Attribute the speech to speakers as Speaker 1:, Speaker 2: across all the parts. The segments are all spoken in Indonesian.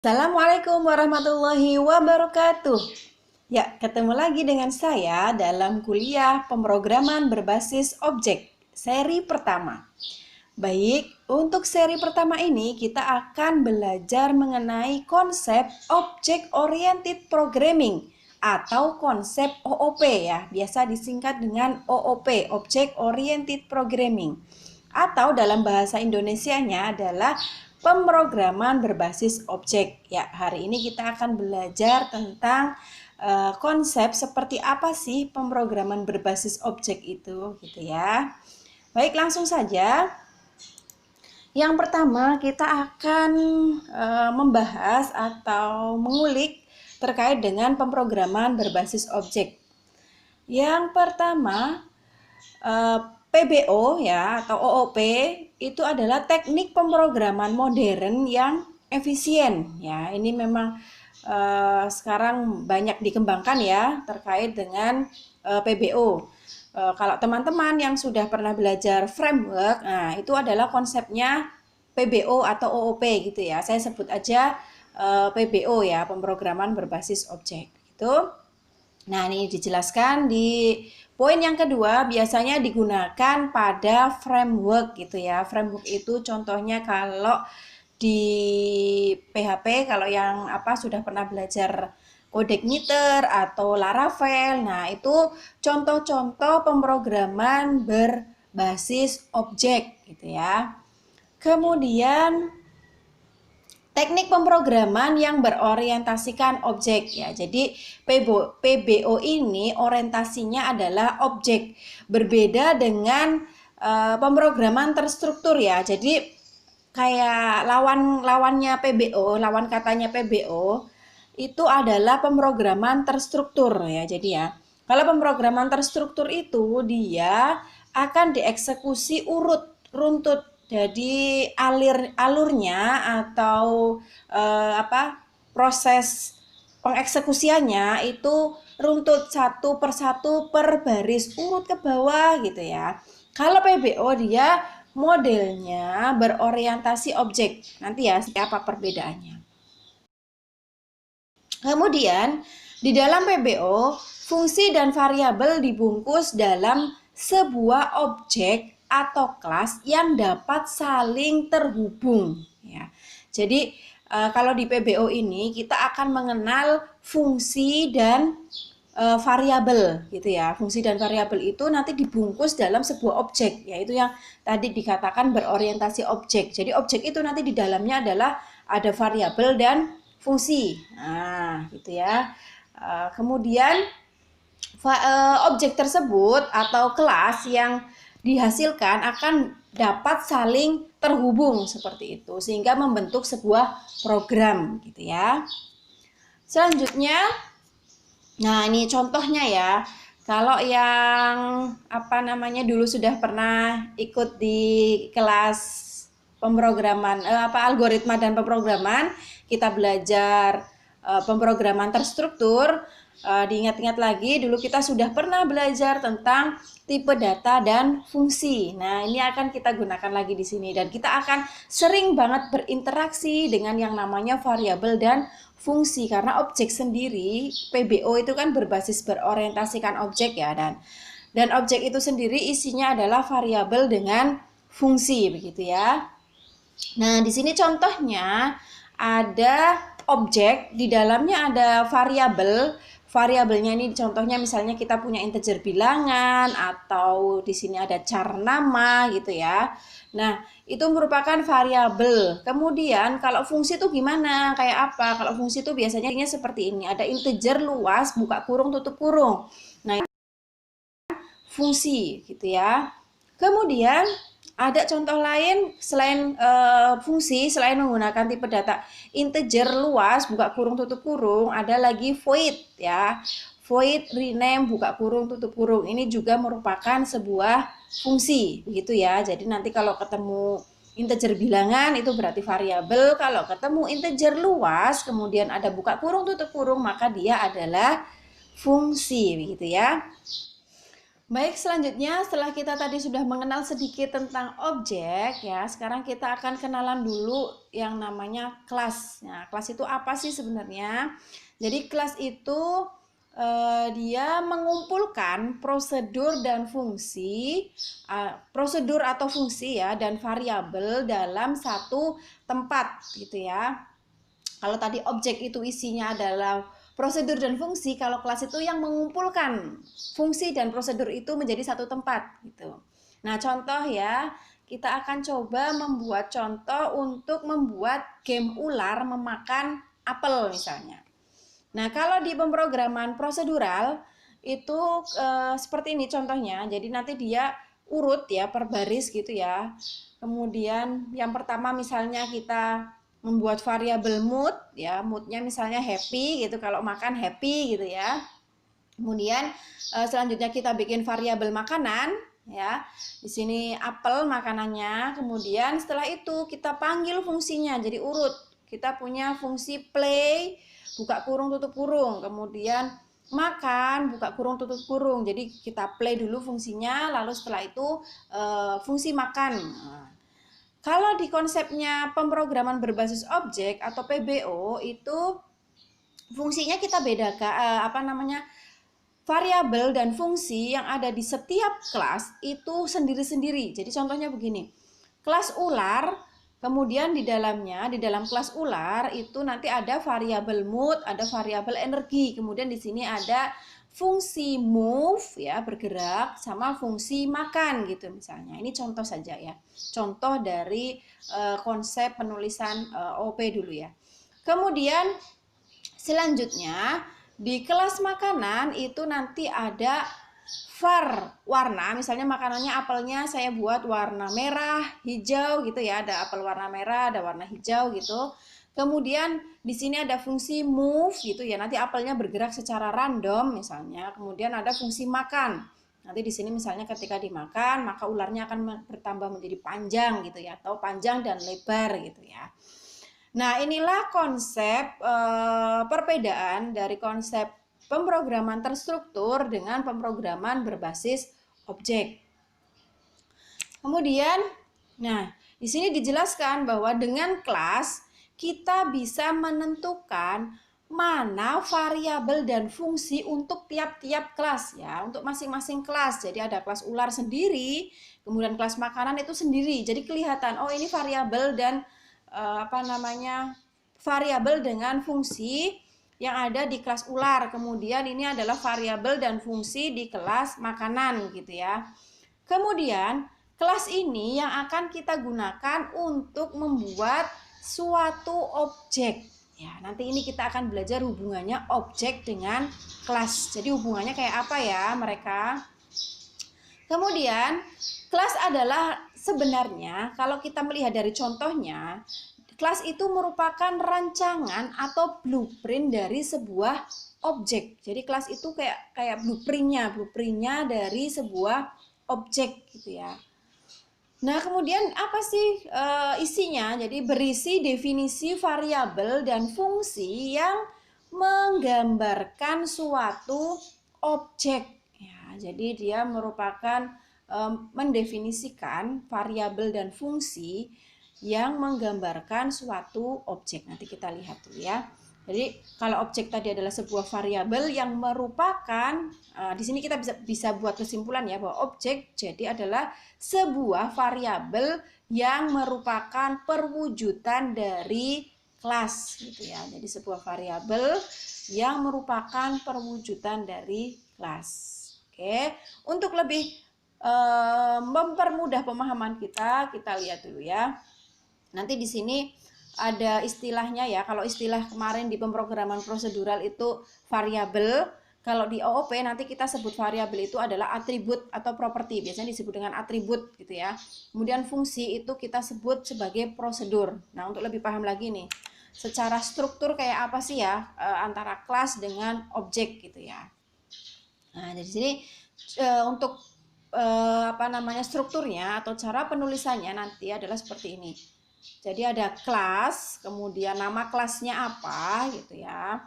Speaker 1: Assalamualaikum warahmatullahi wabarakatuh. Ya, ketemu lagi dengan saya dalam kuliah pemrograman berbasis objek, seri pertama. Baik, untuk seri pertama ini kita akan belajar mengenai konsep Object Oriented Programming atau konsep OOP ya, biasa disingkat dengan OOP, Object Oriented Programming. Atau dalam bahasa Indonesianya adalah pemrograman berbasis objek. Ya, hari ini kita akan belajar tentang konsep seperti apa sih pemrograman berbasis objek itu, gitu ya. Baik, langsung saja. Yang pertama, kita akan membahas atau mengulik terkait dengan pemrograman berbasis objek. Yang pertama, PBO ya atau OOP itu adalah teknik pemrograman modern yang efisien ya. Ini memang sekarang banyak dikembangkan ya terkait dengan PBO. Kalau teman-teman yang sudah pernah belajar framework, nah itu adalah konsepnya PBO atau OOP gitu ya. Saya sebut aja PBO ya, pemrograman berbasis objek gitu. Nah, ini dijelaskan di poin yang kedua, biasanya digunakan pada framework gitu ya. Framework itu contohnya kalau di PHP, kalau yang sudah pernah belajar CodeIgniter atau Laravel. Nah, itu contoh-contoh pemrograman berbasis objek gitu ya. Kemudian teknik pemrograman yang berorientasikan objek ya. Jadi PBO ini orientasinya adalah objek. Berbeda dengan pemrograman terstruktur ya. Jadi kayak lawan-lawannya PBO, lawan katanya PBO itu adalah pemrograman terstruktur ya. Jadi ya, kalau pemrograman terstruktur itu dia akan dieksekusi runtut. Jadi alurnya atau proses pengeksekusiannya itu runtut satu persatu per baris urut ke bawah gitu ya. Kalau PBO dia modelnya berorientasi objek. Nanti ya apa perbedaannya. Kemudian di dalam PBO fungsi dan variabel dibungkus dalam sebuah objek atau kelas yang dapat saling terhubung ya. Jadi kalau di PBO ini kita akan mengenal fungsi dan variabel gitu ya. Fungsi dan variabel itu nanti dibungkus dalam sebuah objek, yaitu yang tadi dikatakan berorientasi objek. Jadi objek itu nanti di dalamnya adalah ada variabel dan fungsi. Nah, gitu ya. Kemudian objek tersebut atau kelas yang dihasilkan akan dapat saling terhubung seperti itu sehingga membentuk sebuah program gitu ya. Selanjutnya, nah ini contohnya ya. Kalau yang dulu sudah pernah ikut di kelas pemrograman algoritma dan pemrograman, kita belajar pemrograman terstruktur. Diingat-ingat lagi, dulu kita sudah pernah belajar tentang tipe data dan fungsi. Nah, ini akan kita gunakan lagi di sini dan kita akan sering banget berinteraksi dengan yang namanya variabel dan fungsi karena objek sendiri PBO itu kan berbasis berorientasikan objek ya, dan objek itu sendiri isinya adalah variabel dengan fungsi begitu ya. Nah, di sini contohnya ada objek, di dalamnya ada variabel. Variabelnya ini contohnya misalnya kita punya integer bilangan atau di sini ada char nama gitu ya. Nah, itu merupakan variabel. Kemudian kalau fungsi itu gimana? Kayak apa? Kalau fungsi itu biasanya seperti ini. Ada integer luas, buka kurung, tutup kurung. Nah, fungsi gitu ya. Kemudian ada contoh lain selain fungsi, selain menggunakan tipe data integer luas, buka kurung, tutup kurung, ada lagi void ya. Void, rename, buka kurung, tutup kurung. Ini juga merupakan sebuah fungsi, begitu ya. Jadi nanti kalau ketemu integer bilangan itu berarti variabel. Kalau ketemu integer luas, kemudian ada buka kurung, tutup kurung, maka dia adalah fungsi, begitu ya. Baik, selanjutnya setelah kita tadi sudah mengenal sedikit tentang objek ya, sekarang kita akan kenalan dulu yang namanya kelas. Nah, kelas itu apa sih sebenarnya? Jadi kelas itu dia mengumpulkan prosedur dan fungsi, prosedur atau fungsi ya, dan variabel dalam satu tempat gitu ya. Kalau tadi objek itu isinya adalah prosedur dan fungsi, kalau kelas itu yang mengumpulkan fungsi dan prosedur itu menjadi satu tempat gitu. Nah, contoh ya, kita akan coba membuat contoh untuk membuat game ular memakan apel misalnya. Nah, kalau di pemrograman prosedural itu seperti ini contohnya. Jadi nanti dia urut ya per baris gitu ya. Kemudian yang pertama misalnya kita membuat variabel mood ya, moodnya misalnya happy gitu, kalau makan happy gitu ya. Kemudian selanjutnya kita bikin variabel makanan ya. Di sini apel makanannya. Kemudian setelah itu kita panggil fungsinya jadi urut. Kita punya fungsi play, buka kurung tutup kurung. Kemudian makan, buka kurung tutup kurung. Jadi kita play dulu fungsinya, lalu setelah itu fungsi makan. Nah, kalau di konsepnya pemrograman berbasis objek atau PBO itu fungsinya kita bedakan variabel dan fungsi yang ada di setiap kelas itu sendiri-sendiri. Jadi contohnya begini. Kelas ular, kemudian di dalam kelas ular itu nanti ada variabel mood, ada variabel energi. Kemudian di sini ada fungsi move ya, bergerak, sama fungsi makan gitu misalnya. Ini contoh saja ya. Contoh dari konsep penulisan OP dulu ya. Kemudian selanjutnya di kelas makanan itu nanti ada var warna, misalnya makanannya apelnya saya buat warna merah, hijau gitu ya, ada apel warna merah, ada warna hijau gitu. Kemudian di sini ada fungsi move gitu ya, nanti apelnya bergerak secara random misalnya. Kemudian ada fungsi makan. Nanti di sini misalnya ketika dimakan, maka ularnya akan bertambah menjadi panjang gitu ya, atau panjang dan lebar gitu ya. Nah, inilah konsep perbedaan dari konsep pemrograman terstruktur dengan pemrograman berbasis objek. Kemudian, nah, di sini dijelaskan bahwa dengan kelas kita bisa menentukan mana variabel dan fungsi untuk tiap-tiap kelas ya, untuk masing-masing kelas. Jadi ada kelas ular sendiri, kemudian kelas makanan itu sendiri. Jadi kelihatan oh ini variabel dan variabel dengan fungsi yang ada di kelas ular. Kemudian ini adalah variabel dan fungsi di kelas makanan gitu ya. Kemudian kelas ini yang akan kita gunakan untuk membuat suatu objek. Ya, nanti ini kita akan belajar hubungannya objek dengan kelas. Jadi hubungannya kayak apa ya mereka? Kemudian kelas adalah sebenarnya kalau kita melihat dari contohnya, kelas itu merupakan rancangan atau blueprint dari sebuah objek. Jadi kelas itu kayak blueprintnya dari sebuah objek gitu ya. Nah, kemudian apa sih isinya? Jadi berisi definisi variabel dan fungsi yang menggambarkan suatu objek. Ya, jadi dia merupakan mendefinisikan variabel dan fungsi yang menggambarkan suatu objek. Nanti kita lihat dulu ya. Jadi kalau objek tadi adalah sebuah variabel yang merupakan di sini kita bisa buat kesimpulan ya bahwa objek jadi adalah sebuah variabel yang merupakan perwujudan dari kelas gitu ya. Jadi sebuah variabel yang merupakan perwujudan dari kelas. Oke, untuk lebih mempermudah pemahaman kita lihat dulu ya. Nanti di sini ada istilahnya ya. Kalau istilah kemarin di pemrograman prosedural itu variabel, kalau di OOP nanti kita sebut variabel itu adalah atribut atau properti. Biasanya disebut dengan atribut gitu ya. Kemudian fungsi itu kita sebut sebagai prosedur. Nah, untuk lebih paham lagi nih, secara struktur kayak apa sih ya antara kelas dengan objek gitu ya. Nah, dari sini untuk strukturnya atau cara penulisannya nanti adalah seperti ini. Jadi ada kelas, kemudian nama kelasnya apa gitu ya.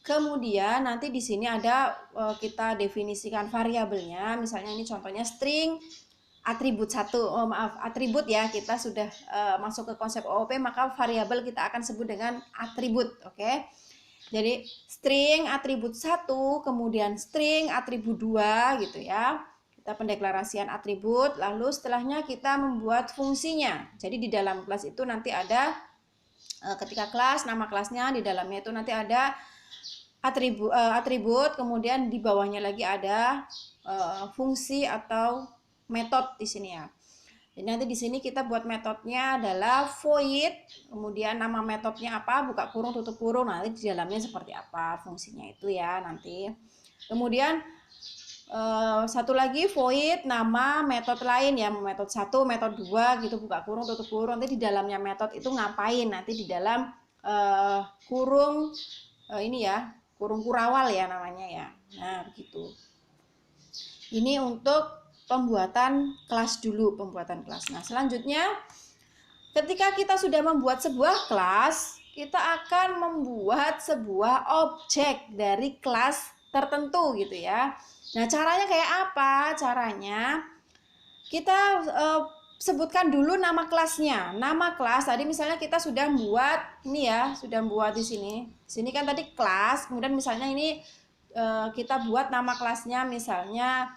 Speaker 1: Kemudian nanti di sini ada kita definisikan variabelnya. Misalnya ini contohnya string atribut 1. Oh, maaf, atribut ya. Kita sudah masuk ke konsep OOP, maka variabel kita akan sebut dengan atribut, oke? Jadi string atribut 1, kemudian string atribut 2 gitu ya. Kita pendeklarasian atribut, lalu setelahnya kita membuat fungsinya. Jadi di dalam kelas itu nanti ada ketika kelas, nama kelasnya, di dalamnya itu nanti ada atribut, kemudian di bawahnya lagi ada fungsi atau metode di sini ya. Jadi nanti di sini kita buat metodenya adalah void, kemudian nama metodenya apa, buka kurung, tutup kurung, nanti di dalamnya seperti apa fungsinya itu ya nanti. Kemudian satu lagi void nama metode lain ya, metode 1, metode 2 gitu, buka kurung, tutup kurung. Nanti di dalamnya metode itu ngapain, nanti di dalam kurung ini ya, kurung kurawal ya namanya ya. Nah begitu. Ini untuk pembuatan kelas dulu, pembuatan kelas. Nah selanjutnya ketika kita sudah membuat sebuah kelas, kita akan membuat sebuah objek dari kelas tertentu gitu ya. Nah caranya kayak apa? Caranya kita sebutkan dulu nama kelasnya. Nama kelas tadi misalnya kita sudah buat ini ya, sudah buat di sini. Sini kan tadi kelas, kemudian misalnya ini kita buat nama kelasnya misalnya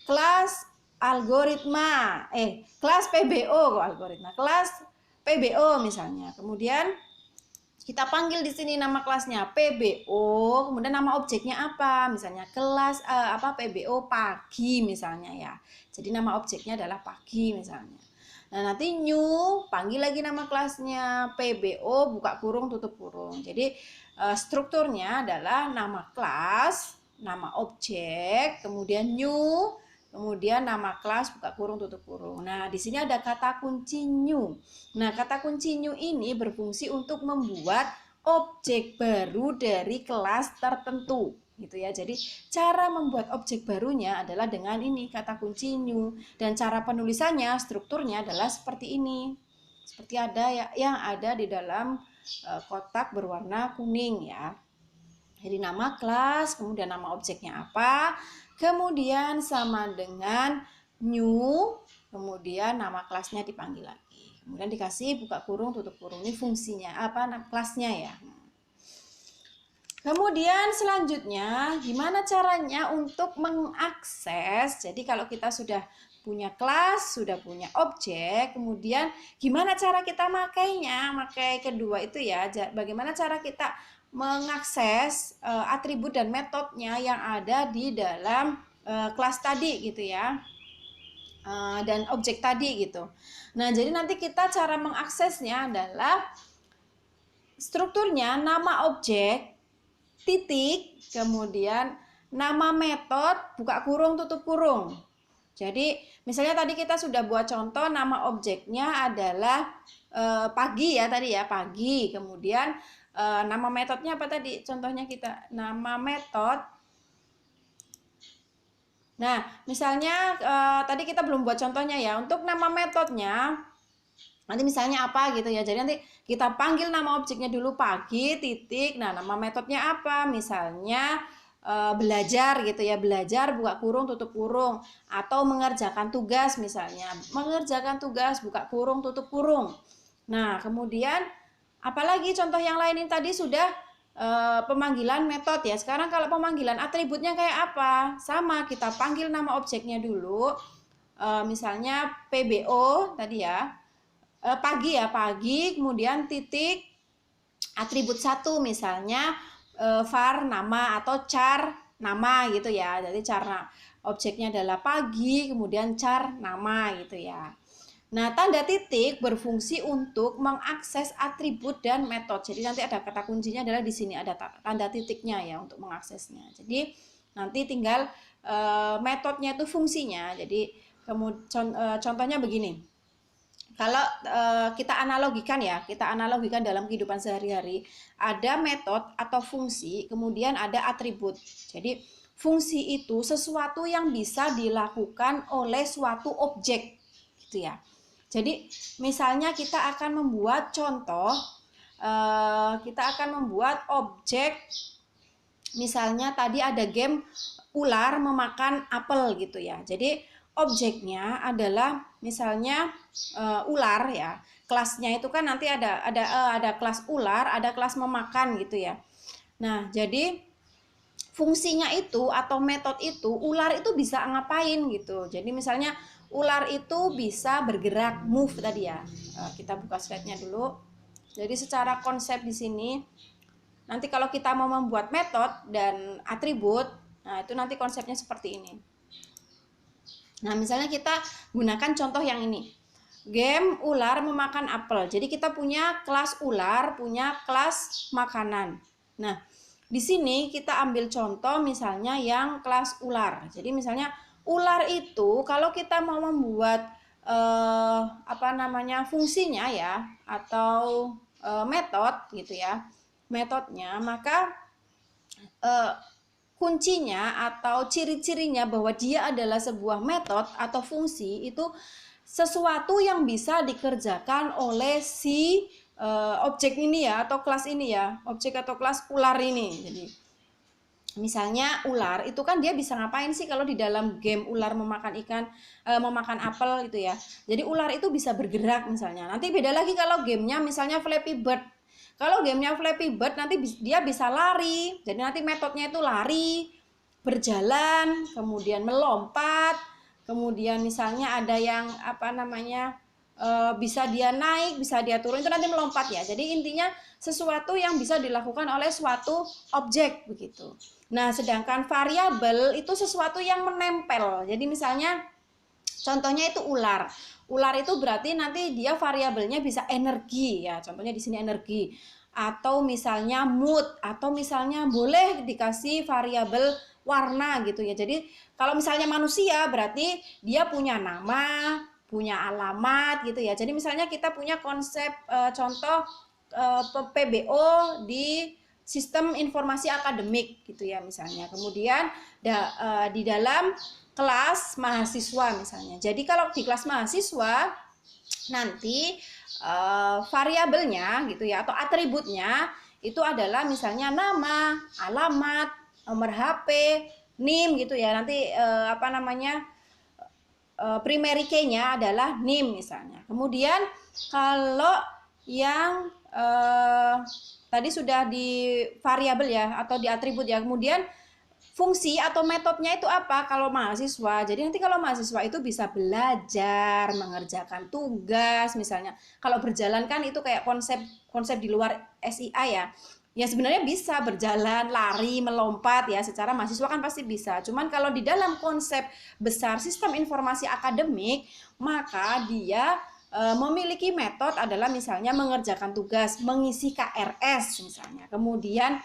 Speaker 1: kelas algoritma, kelas PBO kok algoritma, kelas PBO misalnya. Kemudian kita panggil di sini nama kelasnya PBO, kemudian nama objeknya apa? Misalnya kelas PBO pagi misalnya ya. Jadi nama objeknya adalah pagi misalnya. Nah, nanti new panggil lagi nama kelasnya PBO buka kurung tutup kurung. Jadi strukturnya adalah nama kelas, nama objek, kemudian new, kemudian nama kelas buka kurung tutup kurung. Nah, di sini ada kata kunci new. Nah, kata kunci new ini berfungsi untuk membuat objek baru dari kelas tertentu gitu ya. Jadi, cara membuat objek barunya adalah dengan ini kata kunci new, dan cara penulisannya, strukturnya adalah seperti ini. Seperti ada yang ada di dalam kotak berwarna kuning ya. Jadi nama kelas, kemudian nama objeknya apa, kemudian sama dengan new, kemudian nama kelasnya dipanggil lagi. Kemudian dikasih buka kurung, tutup kurung. Ini fungsinya apa, kelasnya ya. Kemudian selanjutnya, gimana caranya untuk mengakses? Jadi kalau kita sudah punya kelas, sudah punya objek, kemudian gimana cara kita makainya? Makai kedua itu ya, bagaimana cara kita mengakses atribut dan metodenya yang ada di dalam kelas tadi gitu ya, dan objek tadi gitu. Nah jadi nanti kita cara mengaksesnya adalah strukturnya nama objek titik, kemudian nama metode buka kurung tutup kurung. Jadi misalnya tadi kita sudah buat contoh, nama objeknya adalah pagi ya tadi ya, pagi. Kemudian nama metodenya apa tadi? Contohnya kita nama metode. Nah, misalnya tadi kita belum buat contohnya ya. Untuk nama metodenya nanti misalnya apa gitu ya. Jadi nanti kita panggil nama objeknya dulu pagi titik. Nah, nama metodenya apa? Misalnya belajar gitu ya, belajar buka kurung tutup kurung, atau mengerjakan tugas misalnya, mengerjakan tugas buka kurung tutup kurung. Nah, kemudian apalagi contoh yang lain ini tadi sudah pemanggilan metode ya. Sekarang kalau pemanggilan atributnya kayak apa? Sama, kita panggil nama objeknya dulu. Misalnya PBO tadi ya. Pagi ya, pagi, kemudian titik atribut 1 misalnya var nama atau char nama gitu ya. Jadi char objeknya adalah pagi, kemudian char nama gitu ya. Nah, tanda titik berfungsi untuk mengakses atribut dan metode. Jadi nanti ada kata kuncinya adalah di sini ada tanda titiknya ya untuk mengaksesnya. Jadi nanti tinggal metodenya itu fungsinya. Jadi contohnya begini. Kalau kita analogikan dalam kehidupan sehari-hari, ada metode atau fungsi, kemudian ada atribut. Jadi fungsi itu sesuatu yang bisa dilakukan oleh suatu objek, gitu ya. Jadi misalnya kita akan membuat contoh, kita akan membuat objek Misalnya tadi ada game ular memakan apel gitu ya. Jadi objeknya adalah misalnya ular ya. Kelasnya itu kan nanti ada kelas ular, ada kelas memakan gitu ya. Nah, jadi fungsinya itu atau metode itu ular itu bisa ngapain gitu. Jadi misalnya ular itu bisa bergerak, move tadi ya. Kita buka slide-nya dulu. Jadi secara konsep di sini nanti kalau kita mau membuat metode dan atribut, nah itu nanti konsepnya seperti ini. Nah, misalnya kita gunakan contoh yang ini. Game ular memakan apel. Jadi kita punya kelas ular, punya kelas makanan. Nah, di sini kita ambil contoh misalnya yang kelas ular. Jadi misalnya ular itu kalau kita mau membuat fungsinya ya atau metode gitu ya. Metodenya, maka kuncinya atau ciri-cirinya bahwa dia adalah sebuah metode atau fungsi itu sesuatu yang bisa dikerjakan oleh si objek ini ya atau kelas ini ya, objek atau kelas ular ini. Jadi misalnya ular itu kan dia bisa ngapain sih kalau di dalam game ular memakan ikan, memakan apel itu ya. Jadi ular itu bisa bergerak misalnya. Nanti beda lagi kalau gamenya misalnya Flappy Bird. Kalau gamenya Flappy Bird nanti dia bisa lari. Jadi nanti metodenya itu lari, berjalan, kemudian melompat, kemudian misalnya ada yang bisa dia naik, bisa dia turun, itu nanti melompat ya. Jadi intinya sesuatu yang bisa dilakukan oleh suatu objek begitu. Nah, sedangkan variabel itu sesuatu yang menempel. Jadi misalnya contohnya itu ular. Ular itu berarti nanti dia variabelnya bisa energi ya. Contohnya di sini energi. Atau misalnya mood, atau misalnya boleh dikasih variabel warna gitu ya. Jadi kalau misalnya manusia berarti dia punya nama, punya alamat gitu ya. Jadi misalnya kita punya konsep contoh PBO di sistem informasi akademik gitu ya misalnya. Kemudian di dalam kelas mahasiswa misalnya. Jadi kalau di kelas mahasiswa nanti variabelnya gitu ya atau atributnya itu adalah misalnya nama, alamat, nomor HP, NIM gitu ya. Nanti primary key-nya adalah NIM misalnya. Kemudian kalau yang tadi sudah di variabel ya atau di atribut ya. Kemudian fungsi atau metodenya itu apa kalau mahasiswa? Jadi nanti kalau mahasiswa itu bisa belajar, mengerjakan tugas misalnya. Kalau berjalan kan itu kayak konsep di luar SIA ya. Ya sebenarnya bisa berjalan, lari, melompat ya secara mahasiswa kan pasti bisa. Cuman kalau di dalam konsep besar sistem informasi akademik, maka dia memiliki metode adalah misalnya mengerjakan tugas, mengisi KRS misalnya, kemudian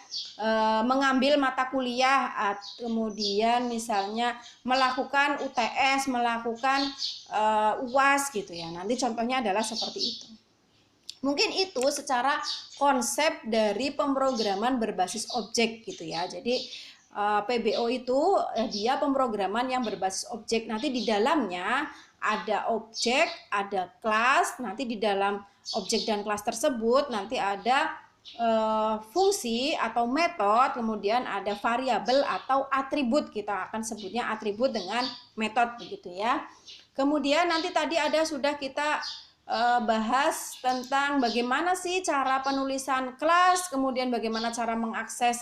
Speaker 1: mengambil mata kuliah, kemudian misalnya melakukan UTS, melakukan UAS gitu ya. Nanti contohnya adalah seperti itu. Mungkin itu secara konsep dari pemrograman berbasis objek gitu ya. Jadi PBO itu dia pemrograman yang berbasis objek. Nanti di dalamnya ada objek, ada kelas, nanti di dalam objek dan kelas tersebut nanti ada fungsi atau metode, kemudian ada variabel atau atribut, kita akan sebutnya atribut dengan metode begitu ya. Kemudian nanti tadi sudah kita bahas tentang bagaimana sih cara penulisan kelas, kemudian bagaimana cara mengakses,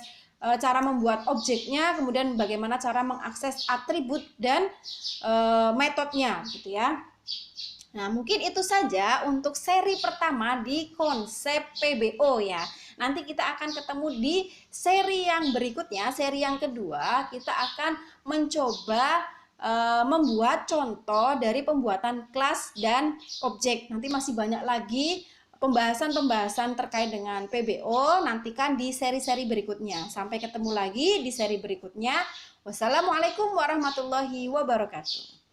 Speaker 1: cara membuat objeknya, kemudian bagaimana cara mengakses atribut dan metodenya gitu ya. Nah, mungkin itu saja untuk seri pertama di konsep PBO ya. Nanti kita akan ketemu di seri yang berikutnya, seri yang kedua, kita akan mencoba membuat contoh dari pembuatan kelas dan objek. Nanti masih banyak lagi pembahasan-pembahasan terkait dengan PBO, nantikan di seri-seri berikutnya. Sampai ketemu lagi di seri berikutnya. Wassalamualaikum warahmatullahi wabarakatuh.